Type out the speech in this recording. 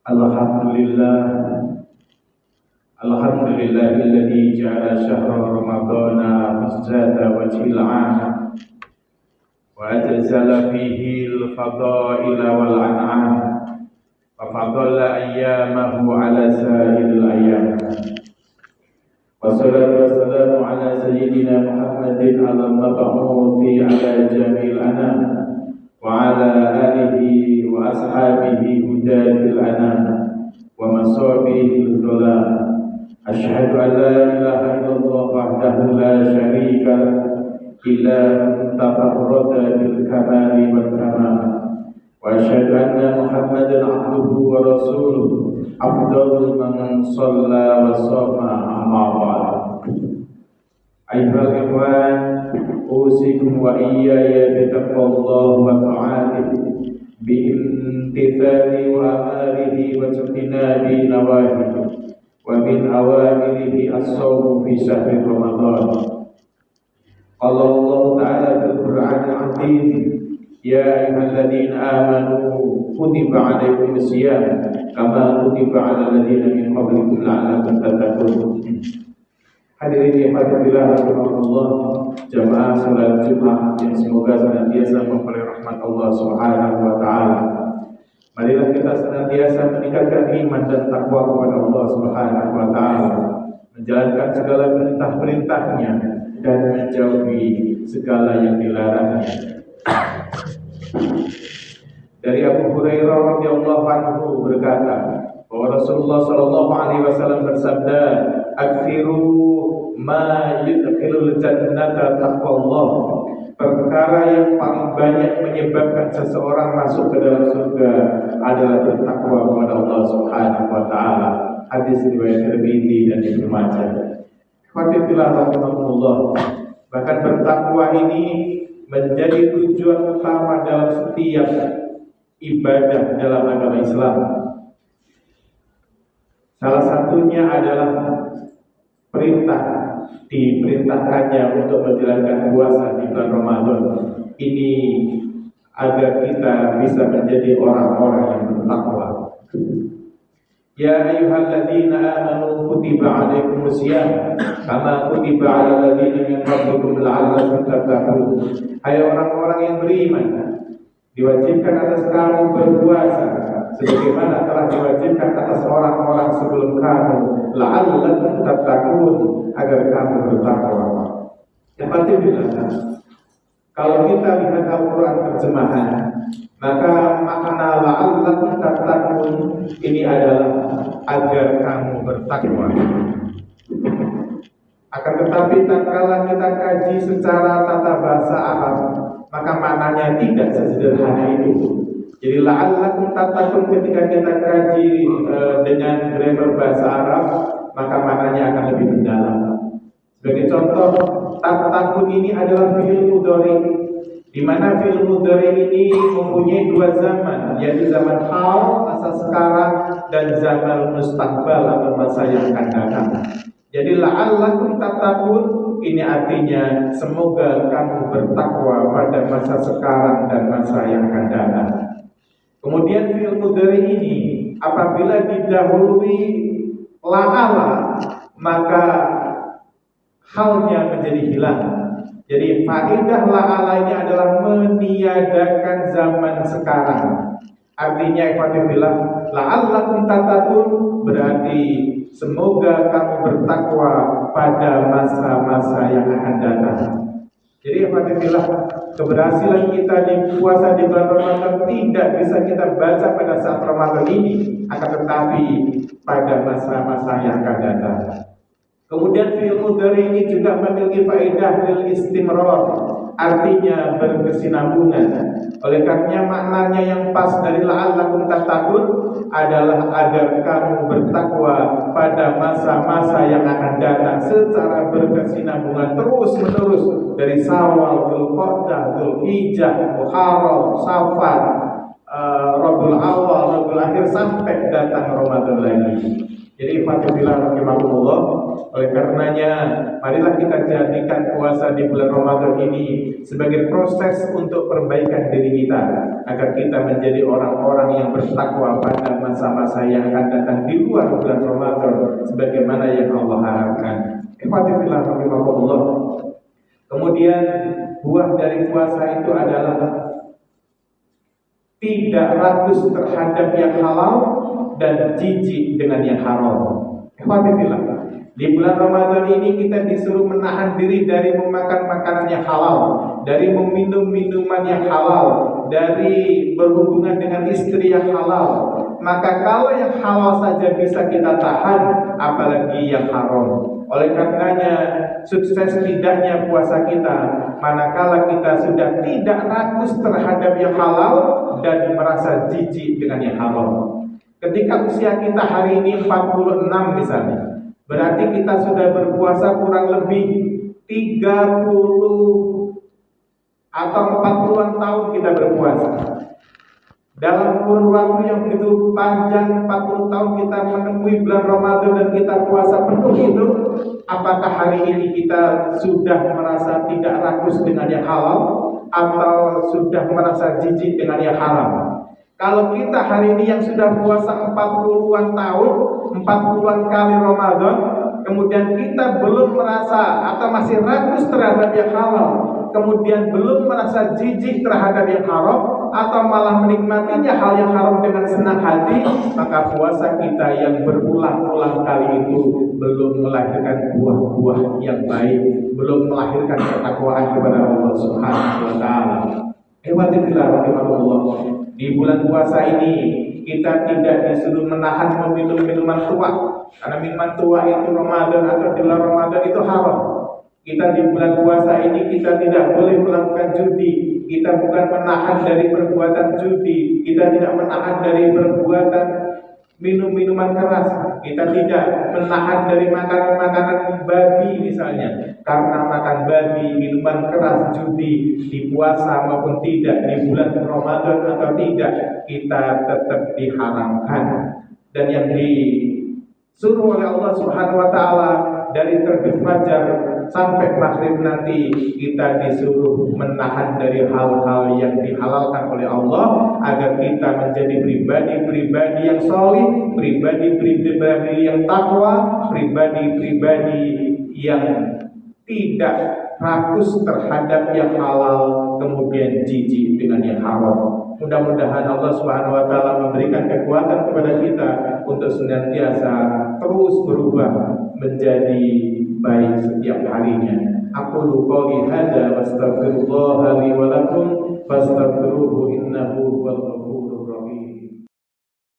Alhamdulillah, alhamdulillahilladzi ja'ala syahra ramadhana mizata wajhil 'am wa ajzala fihi al-fadaila wal an'am wa fadalla ayyamahu 'ala sa'iril ayyam. Wassalatu wassalamu 'ala sayyidina Muhammadin al-mab'uthi 'ala jami'il anam wa 'ala alihi wa ashabihi hudatil anam wa masabihil dhulam. Asyhadu an la ilaha illallah wahdahu la syarika lahu ilahun tafarrada bil kamali wal kamal wa asyhadu anna Muhammadan abduhu wa rasuluh afdalul man shalla wa shama amma ba'd. Ayyuhal ikhwan, usikum wa iyaya bi taqwallahi wa ta'atihi bi imtithali wa amalihi wa ijtinabi nawahihi wa min awamirihi as-sawm fi syahri Ramadan. Qala Allah Ta'ala fil Qur'an al-'azim, ya ayyuhalladzina amanu kutiba 'alaikumus shiyam kama kutiba 'alal ladzina min qablikum la'allakum tattaqun. Hadirin yang hadirillah rahimakumullah, jamaah salat Jumat yang semoga senantiasa memperoleh rahmat Allah Subhanahu wa taala. Marilah kita senantiasa meningkatkan iman dan takwa kepada Allah Subhanahu wa taala, menjalankan segala perintah-perintahnya dan menjauhi segala yang dilarangnya. Dari Abu Hurairah radhiyallahu anhu berkata bahwa Rasulullah sallallahu alaihi wasallam bersabda, "Aktsiru ma yudkhilul jannata taqwallah." Perkara yang paling banyak menyebabkan seseorang masuk ke dalam surga adalah bertakwa kepada Allah Subhanahu wa taala. Hadis riwayat Tirmidzi dan Ibnu Majah. Rahimahullah. Bahkan bertakwa ini menjadi tujuan utama dalam setiap ibadah dalam agama Islam. Salah satunya adalah diperintahkannya untuk menjalankan puasa di bulan Ramadan ini agar kita bisa menjadi orang-orang yang bertakwa. Ya ayyuhalladzina amanu kutiba 'alaikumus shiyam kama kutiba 'alal ladzina min qablikum la'allakum tattaqun. Hai orang-orang yang beriman, diwajibkan atas kamu berpuasa sebagaimana telah diwajibkan atas orang-orang sebelum kamu la'allakum tattaqun, agar kamu bertakwa. Yang penting adalah kalau kita lihat Al-Quran terjemahan, maka makna la'allakum tattaqun ini adalah agar kamu bertakwa. Akan tetapi tatkala kita kaji secara tata bahasa Arab, maka maknanya tidak sesederhana itu. Jadi la'allakum tattaqun ketika kita kaji dengan grammar bahasa Arab, maka maknanya akan lebih mendalam. Sebagai contoh, tattaqun ini adalah fi'il mudhari, di mana fi'il mudhari ini mempunyai dua zaman, yaitu zaman hal masa sekarang dan zaman mustaqbal atau masa yang akan datang. Jadi la'allakum tattaqun ini artinya semoga kamu bertakwa pada masa sekarang dan masa yang akan datang. Kemudian fi'il mudhari ini apabila didahului la'ala, maka halnya menjadi hilang. Jadi faedah la'ala ini adalah meniadakan zaman sekarang. Artinya ikhwatifillah, la'allakum tattaqun berarti semoga kamu bertakwa pada masa-masa yang akan datang. Jadi ikhwatifillah, keberhasilan kita di puasa di bulan Ramadan tidak bisa kita baca pada saat Ramadan ini, akan tetapi pada masa-masa yang akan datang. Kemudian fi'il mudhari ini juga memiliki faedah lil istimrar, artinya berkesinambungan. Oleh karenanya maknanya yang pas dari la'allakum tattaqun adalah agar kamu bertakwa pada masa-masa yang akan datang secara berkesinambungan terus menerus dari Syawal, Dzulqa'dah, Dzulhijjah, Muharram, Safar, Rabiul Awal, Rabiul Akhir sampai datang Ramadan lagi. Jadi ikhwatillah rahimakumullah, oleh karenanya marilah kita jadikan puasa di bulan Ramadan ini sebagai proses untuk perbaikan diri kita, agar kita menjadi orang-orang yang bertakwa pada masa-masa yang akan datang di luar bulan Ramadan sebagaimana yang Allah harapkan. Ikhwatillah rahimakumullah. Kemudian buah dari puasa itu adalah tidak rakus terhadap yang halal dan jijik dengan yang haram. Ikhwatillah, di bulan Ramadan ini kita disuruh menahan diri dari memakan makanan yang halal, dari meminum minuman yang halal, dari berhubungan dengan istri yang halal. Maka kalau yang halal saja bisa kita tahan, apalagi yang haram. Oleh karenanya sukses tidaknya puasa kita manakala kita sudah tidak rakus terhadap yang halal dan merasa jijik dengan yang haram. Ketika usia kita hari ini 46 misalnya, berarti kita sudah berpuasa kurang lebih 30 atau 40-an tahun kita berpuasa. Dalam kurun waktu yang begitu panjang, 40 tahun kita menemui bulan Ramadan dan kita puasa penuh itu, apakah hari ini kita sudah merasa tidak rakus dengan yang halal atau sudah merasa jijik dengan yang haram? Kalau kita hari ini yang sudah puasa 40-an tahun, 40-an kali Ramadan, kemudian kita belum merasa atau masih rakus terhadap yang halal, kemudian belum merasa jijik terhadap yang haram, atau malah menikmatinya hal yang haram dengan senang hati, maka puasa kita yang berulang-ulang kali itu belum melahirkan buah-buah yang baik, belum melahirkan ketakwaan kepada Allah Subhanahu wa taala. Ikhwatillah rahimakumullah. Di bulan puasa ini kita tidak disuruh menahan meminum minuman tua, karena minuman tua itu Ramadan atau di bulan Ramadan itu haram. Kita di bulan puasa ini kita tidak boleh melakukan judi. Kita bukan menahan dari perbuatan judi, kita tidak menahan dari perbuatan minum-minuman keras, kita tidak menahan dari makanan-makanan babi misalnya. Karena makan babi, minuman keras, judi di puasa maupun tidak, di bulan Ramadan atau tidak, kita tetap diharamkan. Dan yang disuruh oleh Allah Subhanahu wa taala dari terbit fajar sampai maghrib nanti, kita disuruh menahan dari hal-hal yang dihalalkan oleh Allah, agar kita menjadi pribadi-pribadi yang solih, pribadi-pribadi yang takwa, pribadi-pribadi yang tidak rakus terhadap yang halal kemudian jijik dengan yang haram. Mudah-mudahan Allah Subhanahu wa taala memberikan kekuatan kepada kita untuk senantiasa terus berubah menjadi baik setiap harinya. Aqulu qouli hadza wastaghfirullaha li wa lakum fastaghfiruhu innahu huwal